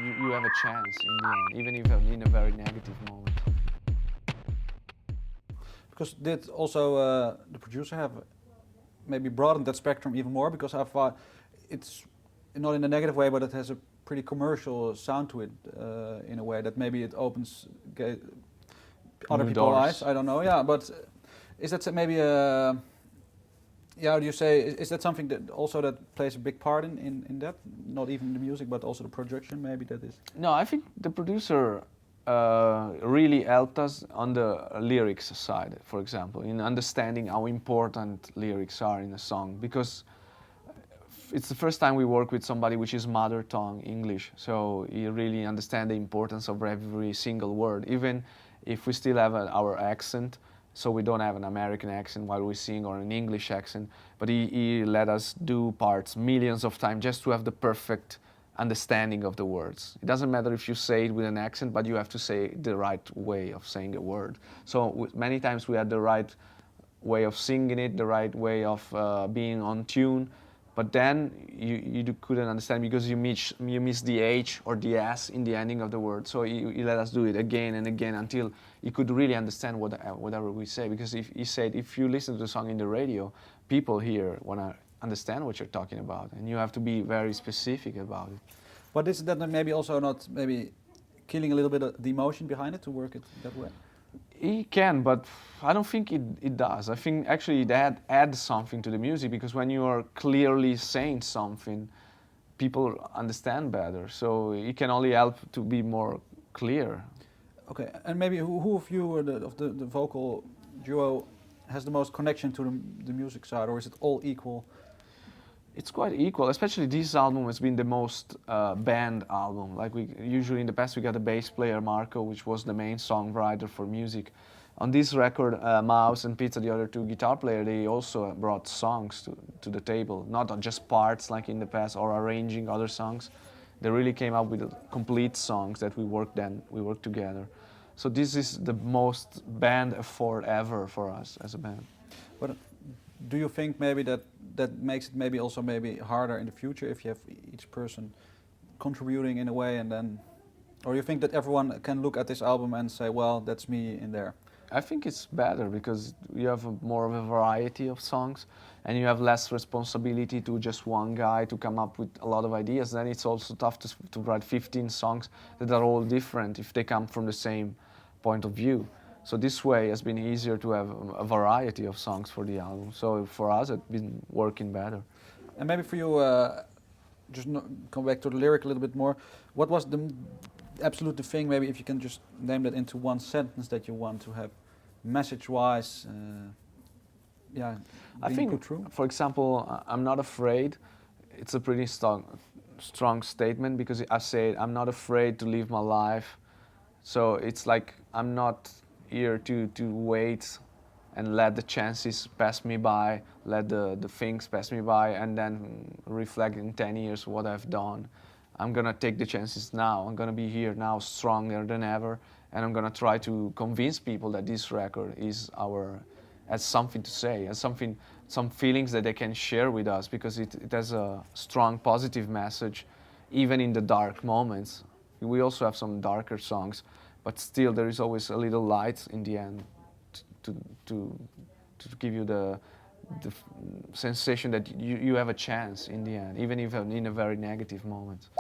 you have a chance in the end, even if in a very negative moment. Because did also the producer have maybe broadened that spectrum even more? Because I thought it's not in a negative way, but it has a pretty commercial sound to it in a way that maybe it opens other New people's doors. eyes. I don't know. Yeah, but is that maybe a yeah? How do you say? Is that something that also that plays a big part in that? Not even the music, but also the production. Maybe that is. No, I think the producer really helped us on the lyrics side, for example, in understanding how important lyrics are in a song, because it's the first time we work with somebody which is mother tongue English, so you really understand the importance of every single word, even if we still have our accent, so we don't have an American accent while we sing or an English accent, but he let us do parts millions of times just to have the perfect understanding of the words. It doesn't matter if you say it with an accent, but you have to say the right way of saying a word. So many times we had the right way of singing it, the right way of being on tune, but then you couldn't understand because you miss the H or the S in the ending of the word. So he let us do it again and again until you could really understand whatever we say. Because if he said, if you listen to the song in the radio, people here want to understand what you're talking about, and you have to be very specific about it. But is that maybe also not maybe killing a little bit of the emotion behind it to work it that way? He can, but I don't think it does. I think actually that adds something to the music, because when you are clearly saying something, people understand better. So it can only help to be more clear. Okay, and maybe who of you or the vocal duo has the most connection to the music side, or is it all equal? It's quite equal, especially this album has been the most band album. Like we usually in the past we got a bass player, Marco, which was the main songwriter for music. On this record, Mouse and Pizza, the other two guitar players, they also brought songs to the table, not just parts like in the past or arranging other songs. They really came up with complete songs that we worked together. So this is the most band effort ever for us as a band. But do you think maybe that makes it maybe also maybe harder in the future if you have each person contributing in a way, and then, or you think that everyone can look at this album and say, well, that's me in there? I think it's better because you have more of a variety of songs and you have less responsibility to just one guy to come up with a lot of ideas. Then it's also tough to write 15 songs that are all different if they come from the same point of view. So this way has been easier to have a variety of songs for the album. So for us, it's been working better. And maybe for you, just come back to the lyric a little bit more. What was the absolute thing, maybe if you can just name that into one sentence, that you want to have message-wise, yeah, I think, put through? For example, I'm not afraid. It's a pretty strong statement, because I say I'm not afraid to live my life. So it's like I'm not here to wait and let the chances pass me by, let the things pass me by, and then reflect in 10 years what I've done. I'm gonna take the chances now. I'm gonna be here now, stronger than ever, and I'm gonna try to convince people that this record has something to say, has some feelings that they can share with us, because it has a strong positive message, even in the dark moments. We also have some darker songs, but still there is always a little light in the end to give you the sensation that you have a chance in the end, even if in a very negative moment.